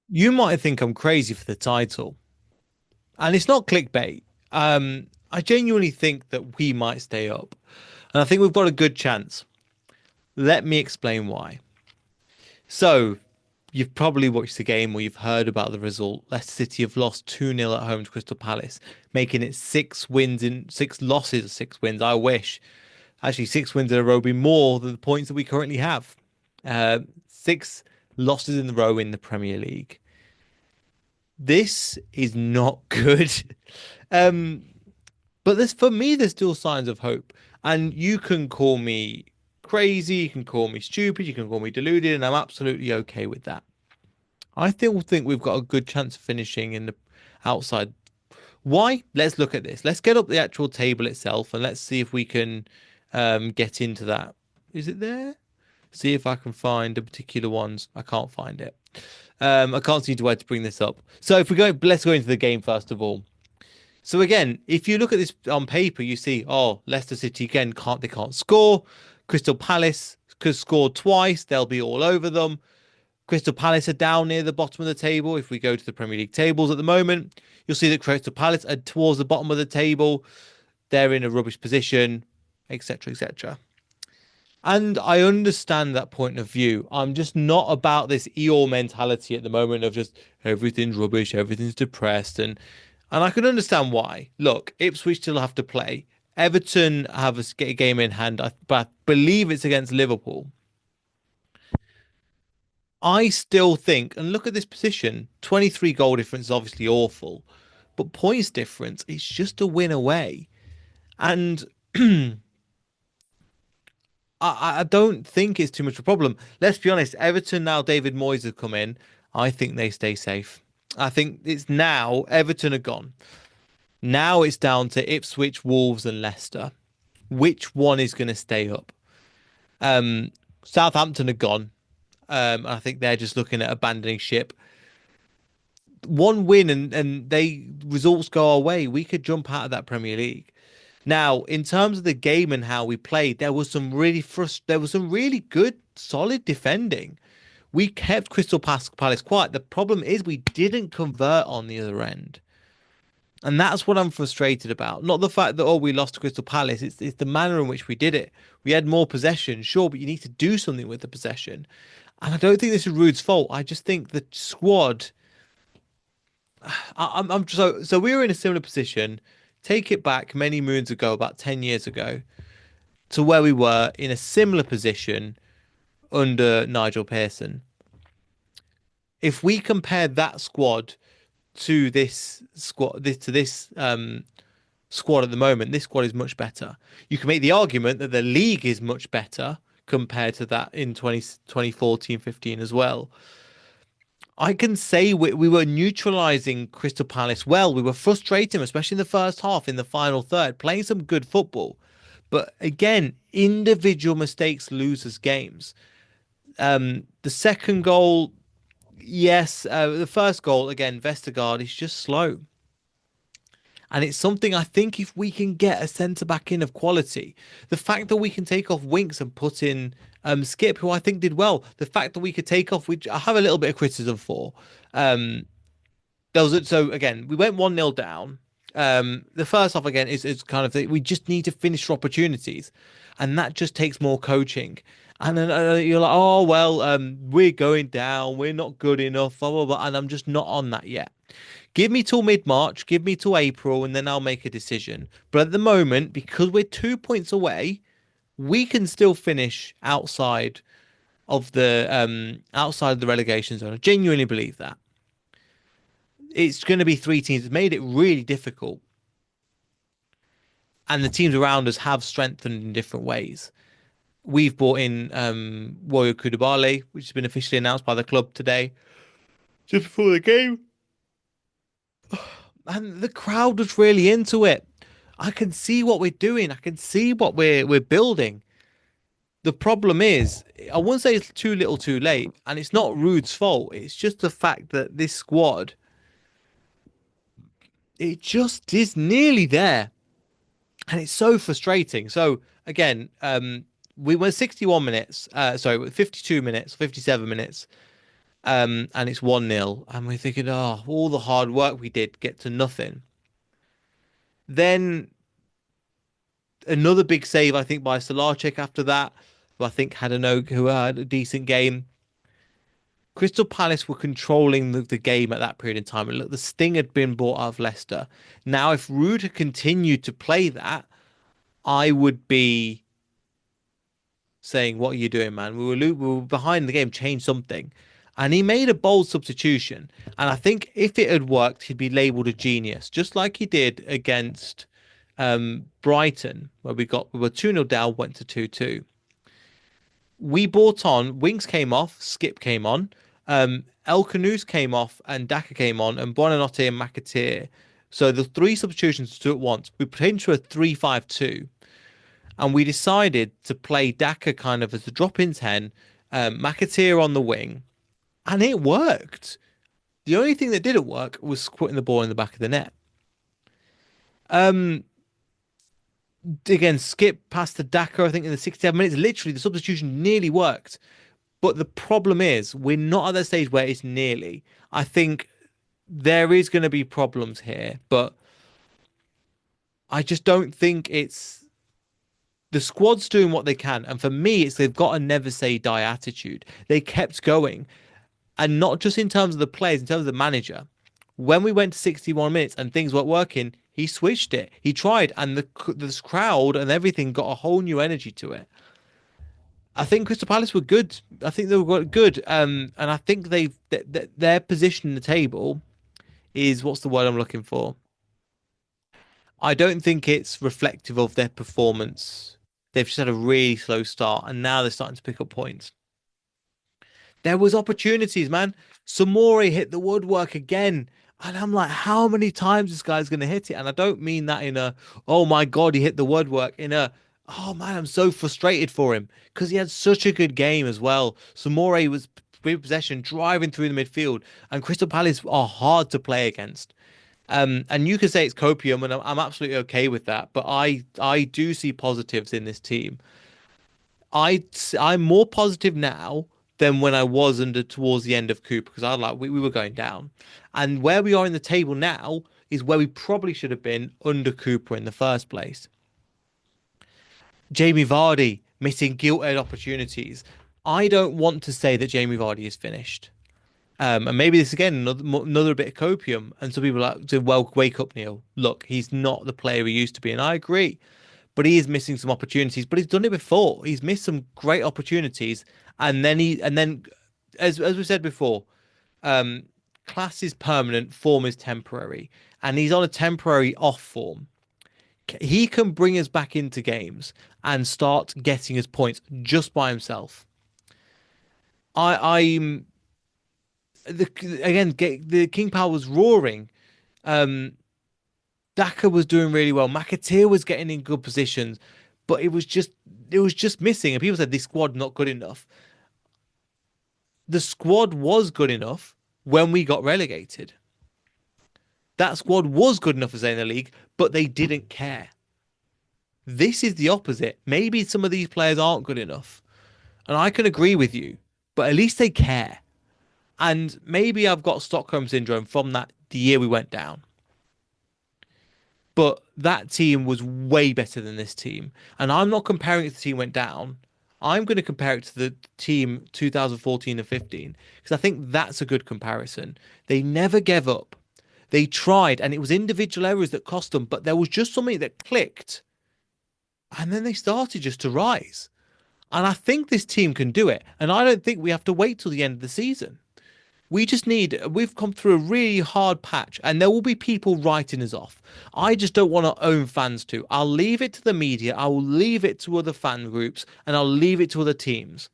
You might think I'm crazy for the title, and it's not clickbait. I genuinely think that we might stay up, and I think we've got a good chance. Let me explain why. So, you've probably watched the game or you've heard about the result. Leicester City have lost 2-0 at home to Crystal Palace, making it 6 wins in 6 losses, 6 wins. I wish. Actually, 6 wins in a row would be more than the points that we currently have. 6 losses in a row in the Premier League. This is not good. Um, but there's for me, there's still signs of hope. And you can call me crazy, you can call me stupid, you can call me deluded, and I'm absolutely okay with that. I still think we've got a good chance of finishing in the outside. Why? Let's look at this. Let's get up the actual table itself and let's see if we can get into that. Is it there? See if I can find the particular ones. I can't find it. I can't seem to where to bring this up. So if we go, let's go into the game first of all. So again, if you look at this on paper, you see, oh, Leicester City again can't score. Crystal Palace could score twice. They'll be all over them. Crystal Palace are down near the bottom of the table. If we go to the Premier League tables at the moment, you'll see that Crystal Palace are towards the bottom of the table. They're in a rubbish position, etc., etc. And I understand that point of view. I'm just not about this Eeyore mentality at the moment of just everything's rubbish, everything's depressed, and I can understand why. Look, Ipswich still have to play. Everton have a game in hand, but I believe it's against Liverpool. I still think, and look at this position, 23 goal difference is obviously awful, but points difference is just a win away. And I don't think it's too much of a problem. Let's be honest, Everton now David Moyes have come in. I think they stay safe. I think it's now Everton are gone. Now it's down to Ipswich, Wolves, and Leicester. Which one is going to stay up? Southampton are gone. I think they're just looking at abandoning ship. One win and they results go our way. We could jump out of that Premier League. Now, in terms of the game and how we played, there was some really good, solid defending. We kept Palace quiet. The problem is we didn't convert on the other end. And that's what I'm frustrated about. Not the fact that, oh, we lost to Crystal Palace. It's the manner in which we did it. We had more possession, sure, but you need to do something with the possession. And I don't think this is Rude's fault. I just think the squad. I'm so we were in a similar position. Take it back many moons ago, about 10 years ago, to where we were in a similar position under Nigel Pearson. If we compare that squad to this squad at the moment, this squad is much better. You can make the argument that the league is much better compared to that in 2014-15 as well. I can say we were neutralizing Crystal Palace well. We were frustrating, especially in the first half, in the final third, playing some good football. But again, individual mistakes lose us games. The second goal, yes. The first goal, again, Vestergaard is just slow. And it's something I think if we can get a centre back in of quality, the fact that we can take off Winks and put in Skip, who I think did well, the fact that we could take off, which I have a little bit of criticism for. Um, so again, we went 1-0 down. The first half again is kind of we just need to finish opportunities, and that just takes more coaching. And then you're like, oh well, we're going down, we're not good enough, blah blah blah, and I'm just not on that yet. Give me till mid-March, give me till April, and then I'll make a decision. But at the moment, because we're 2 points away, we can still finish outside of the relegation zone. I genuinely believe that. It's going to be three teams. It's made it really difficult. And the teams around us have strengthened in different ways. We've brought in Warrior Koulibaly, which has been officially announced by the club today, just before the game. And the crowd was really into it. I can see what we're doing. I can see what we're building. The problem is, I wouldn't say it's too little, too late, and it's not Rude's fault. It's just the fact that this squad, it just is nearly there, and it's so frustrating. So again, we were 61 minutes, sorry, 52 minutes, 57 minutes. And it's 1-0, and we're thinking, oh, all the hard work we did get to nothing. Then another big save, I think, by Solarchek after that, who I think who had a decent game. Crystal Palace were controlling the game at that period in time. And look, the sting had been brought out of Leicester. Now, if Rude had continued to play that, I would be saying, "What are you doing, man? We were behind the game. Change something." And he made a bold substitution. And I think if it had worked, he'd be labelled a genius, just like he did against Brighton, where we were 2-0 down, went to 2-2. We brought on Winks came off, Skip came on, El Kanous came off, and Daka came on, and Buonanotte and McAteer. So the three substitutions two at once. We put into a 3-5-2, and we decided to play Daka kind of as a drop-in 10, McAteer on the wing, and it worked. The only thing that didn't work was putting the ball in the back of the net. Um, Again, Skip past the Daka, I think, in the 67 minutes. Literally, the substitution nearly worked. But the problem is, we're not at that stage where it's nearly. I think there is going to be problems here, but I just don't think it's the squad's doing what they can. And for me, it's they've got a never say die attitude. They kept going. And not just in terms of the players, in terms of the manager. When we went to 61 minutes and things weren't working, he switched it. He tried, and this crowd and everything got a whole new energy to it. I think Crystal Palace were good. I think they were good. And I think their position in the table is what's the word I'm looking for? I don't think it's reflective of their performance. They've just had a really slow start, and now they're starting to pick up points. There was opportunities, man. Samori hit the woodwork again. And I'm like, how many times this guy's going to hit it? And I don't mean that in a, oh my God, he hit the woodwork. In a, oh man, I'm so frustrated for him because he had such a good game as well. Samori was with possession, driving through the midfield. And Crystal Palace are hard to play against. And you can say it's copium, and I'm absolutely okay with that. But I do see positives in this team. I'm more positive now than when I was under towards the end of Cooper because we were going down, and where we are in the table now is where we probably should have been under Cooper in the first place. Jamie Vardy missing gilt-edged opportunities. I don't want to say that Jamie Vardy is finished. And maybe this again another bit of copium, and some people are like to well wake up, Neil. Look, he's not the player he used to be, and I agree. But he is missing some opportunities. But he's done it before. He's missed some great opportunities, and then as we said before, um, class is permanent, form is temporary, and he's on a temporary off form. He can bring us back into games and start getting us points just by himself. I'm again the King Power was roaring. Um, Daka was doing really well. McAteer was getting in good positions, but it was just missing. And people said this squad not good enough. The squad was good enough when we got relegated. That squad was good enough to stay in the league, but they didn't care. This is the opposite. Maybe some of these players aren't good enough. And I can agree with you, but at least they care. And maybe I've got Stockholm syndrome from that the year we went down. But that team was way better than this team. And I'm not comparing it to the team went down. I'm going to compare it to the team 2014 and 15 because I think that's a good comparison. They never gave up. They tried, and it was individual errors that cost them, but there was just something that clicked. And then they started just to rise. And I think this team can do it. And I don't think we have to wait till the end of the season. We've come through a really hard patch, and there will be people writing us off. I just don't want our own fans to. I'll leave it to the media, I will leave it to other fan groups, and I'll leave it to other teams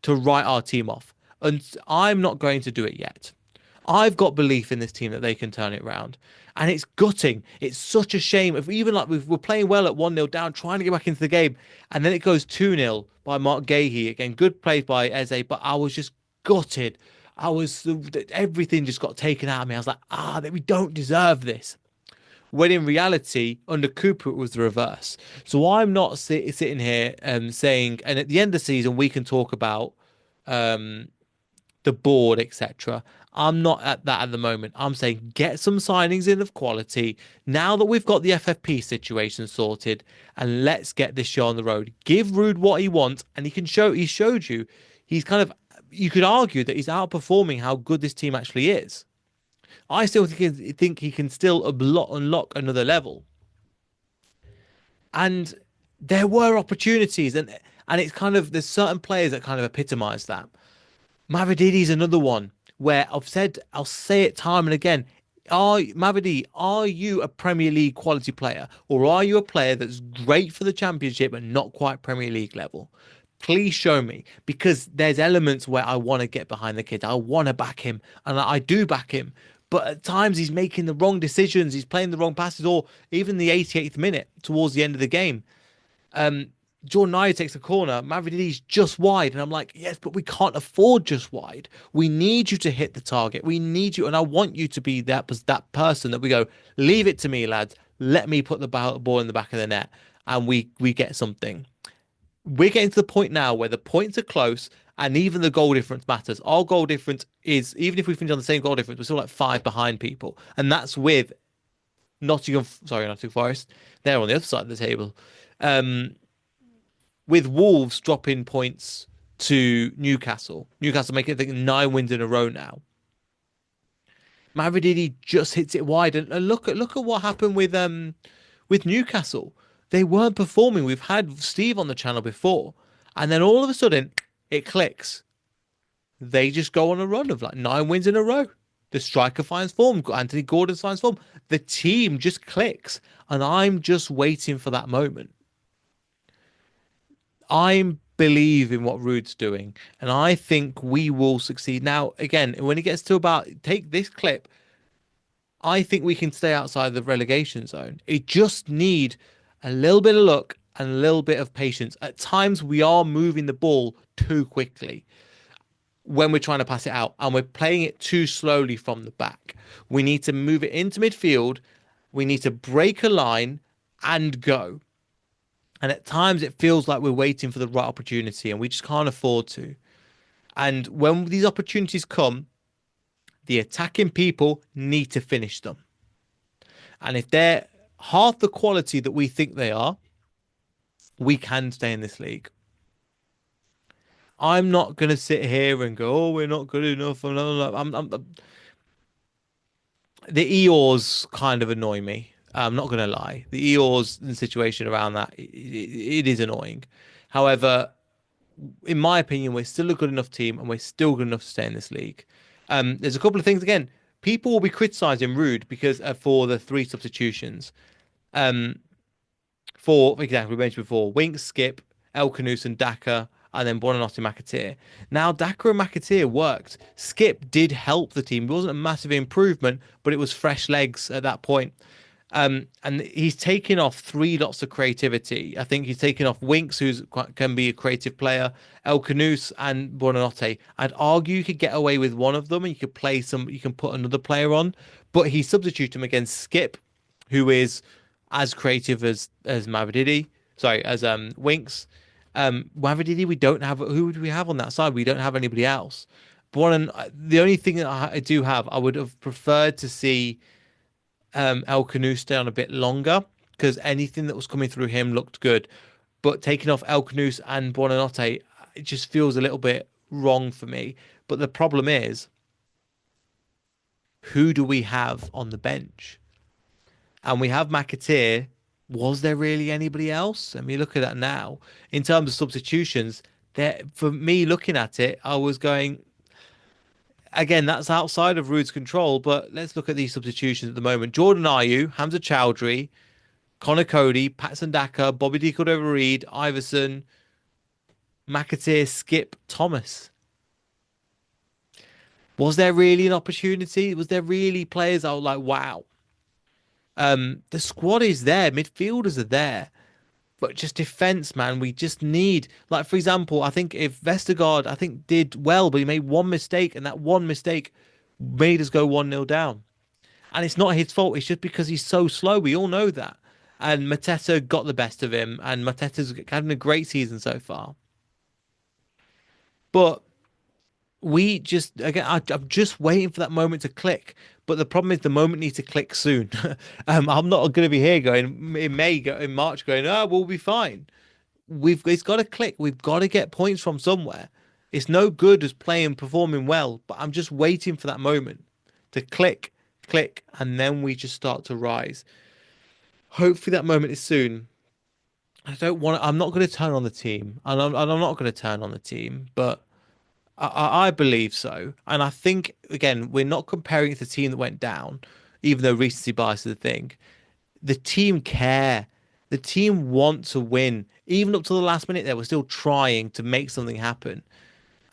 to write our team off. And I'm not going to do it yet. I've got belief in this team that they can turn it around. And it's gutting. It's such a shame. If even like we're playing well at 1-0 down, trying to get back into the game, and then it goes 2-0 by Mark Gahey. Again, good play by Eze, but I was just gutted. Everything just got taken out of me. I was like, we don't deserve this. When in reality, under Cooper, it was the reverse. So I'm not sitting here saying, and at the end of the season, we can talk about the board, etc. I'm not at that at the moment. I'm saying get some signings in of quality now that we've got the FFP situation sorted, and let's get this show on the road. Give Rude what he wants, and he can show. He showed you. He's kind of. You could argue that he's outperforming how good this team actually is. I still think he can still unlock another level. And there were opportunities, and it's kind of there's certain players that kind of epitomise that. Mavridi's another one where I'll say it time and again. Are you a Premier League quality player, or are you a player that's great for the Championship but not quite Premier League level? Please show me, because there's elements where I want to get behind the kid. I want to back him, and I do back him. But at times he's making the wrong decisions. He's playing the wrong passes, or even the 88th minute towards the end of the game. Um, Jordan Ayew takes a corner. Mavridi's just wide, and I'm like, yes, but we can't afford just wide. We need you to hit the target. We need you, and I want you to be that person that we go, leave it to me, lads. Let me put the ball in the back of the net, and we get something. We're getting to the point now where the points are close, and even the goal difference matters. Our goal difference is, even if we finish on the same goal difference, we're still like five behind people, and that's with Nottingham Forest. They're on the other side of the table. Um, with Wolves dropping points to Newcastle. Newcastle making, I think, 9 wins in a row now. Mavididi just hits it wide, and look at what happened with Newcastle. They weren't performing. We've had Steve on the channel before, and then all of a sudden it clicks. They just go on a run of like 9 wins in a row. The striker finds form. Anthony Gordon finds form. The team just clicks, and I'm just waiting for that moment. I believe in what Rude's doing, and I think we will succeed. Now, again, when it gets to about take this clip, I think we can stay outside the relegation zone. It just need a little bit of luck and a little bit of patience. At times, we are moving the ball too quickly when we're trying to pass it out, and we're playing it too slowly from the back. We need to move it into midfield. We need to break a line and go. And at times it feels like we're waiting for the right opportunity, and we just can't afford to. And when these opportunities come, the attacking people need to finish them. And if they're half the quality that we think they are, we can stay in this league. I'm not going to sit here and go, oh, we're not good enough. The Eeyores kind of annoy me. I'm not going to lie. The Eeyores and situation around that, it is annoying. However, in my opinion, we're still a good enough team, and we're still good enough to stay in this league. There's a couple of things. Again, people will be criticising Rude because for the three substitutions. Um, for example, we mentioned before, Winks, Skip, El Canus, and Daka, and then Buonanotte and McAteer. Now, Daka and McAteer worked. Skip did help the team. It wasn't a massive improvement, but it was fresh legs at that point. And he's taken off three lots of creativity. I think he's taken off Winks, can be a creative player, El Canus and Buonanotte. I'd argue you could get away with one of them, and you can put another player on, but he substituted him against Skip, who is as creative as Mavididi. Sorry, as Winks. Mavididi, we don't have. Who would we have on that side? We don't have anybody else. The only thing that I do have, I would have preferred to see El Canu stay on a bit longer, because anything that was coming through him looked good. But taking off El Canus and Buonanotte, it just feels a little bit wrong for me. But the problem is, who do we have on the bench? And we have McAteer. Was there really anybody else? I mean, look at that now. In terms of substitutions, there, for me looking at it, I was going, again, that's outside of Rude's control, but let's look at these substitutions at the moment. Jordan Ayew, Hamza Chowdhury, Connor Cody, Patson Daka, Bobby De Cordova-Reid, Iverson, McAteer, Skip, Thomas. Was there really an opportunity? Was there really players I was like, wow? The squad is there, midfielders are there, but just defense, man, we just need, like, for example, I think if Vestergaard, I think, did well, but he made one mistake, and that one mistake made us go 1-0 down. And it's not his fault, it's just because he's so slow. We all know that. And Mateta got the best of him, and Mateta's having a great season so far. But we just again I'm just waiting for that moment to click, but the problem is the moment needs to click soon. I'm not going to be here going in May go in March going, oh, we'll be fine. It's got to click. We've got to get points from somewhere. It's no good as playing performing well, but I'm just waiting for that moment to click, and then we just start to rise. Hopefully that moment is soon. I'm not going to turn on the team, and I'm not going to turn on the team, but I believe so. And I think, again, we're not comparing it to the team that went down, even though recency bias is a thing. The team care. The team want to win. Even up to the last minute, they were still trying to make something happen.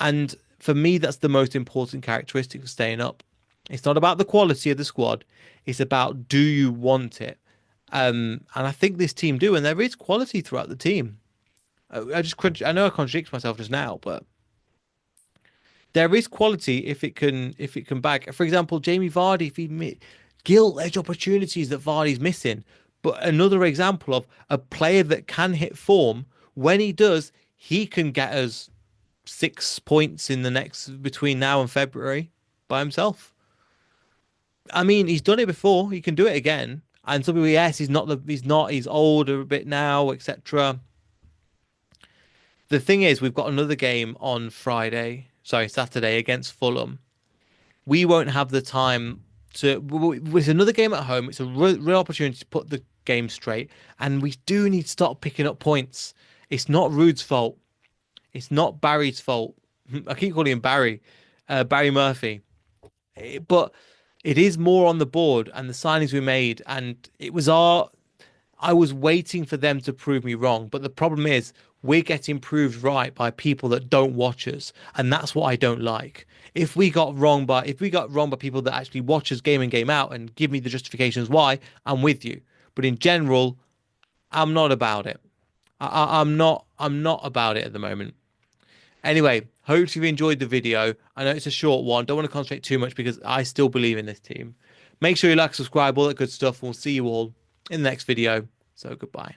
And for me, that's the most important characteristic of staying up. It's not about the quality of the squad. It's about do you want it? And I think this team do, and there is quality throughout the team. I know I contradict myself just now, but there is quality if it can back. For example, Jamie Vardy, if gilt edge opportunities that Vardy's missing. But another example of a player that can hit form. When he does, he can get us 6 points in the next between now and February by himself. I mean, he's done it before. He can do it again. And some people, yes, he's older a bit now, etc. The thing is, we've got another game on Saturday against Fulham. We won't have the time to. With another game at home, it's a real opportunity to put the game straight, and we do need to start picking up points. It's not Rude's fault. It's not Barry's fault. I keep calling him Barry, Barry Murphy. But it is more on the board and the signings we made, and it was our. I was waiting for them to prove me wrong, but the problem is we're getting proved right by people that don't watch us, and that's what I don't like. If we got wrong by people that actually watch us game in game out and give me the justifications why, I'm with you. But in general, I'm not about it. I'm not about it at the moment. Anyway, hope you've enjoyed the video. I know it's a short one. Don't want to concentrate too much because I still believe in this team. Make sure you like, subscribe, all that good stuff. We'll see you all in the next video. So goodbye.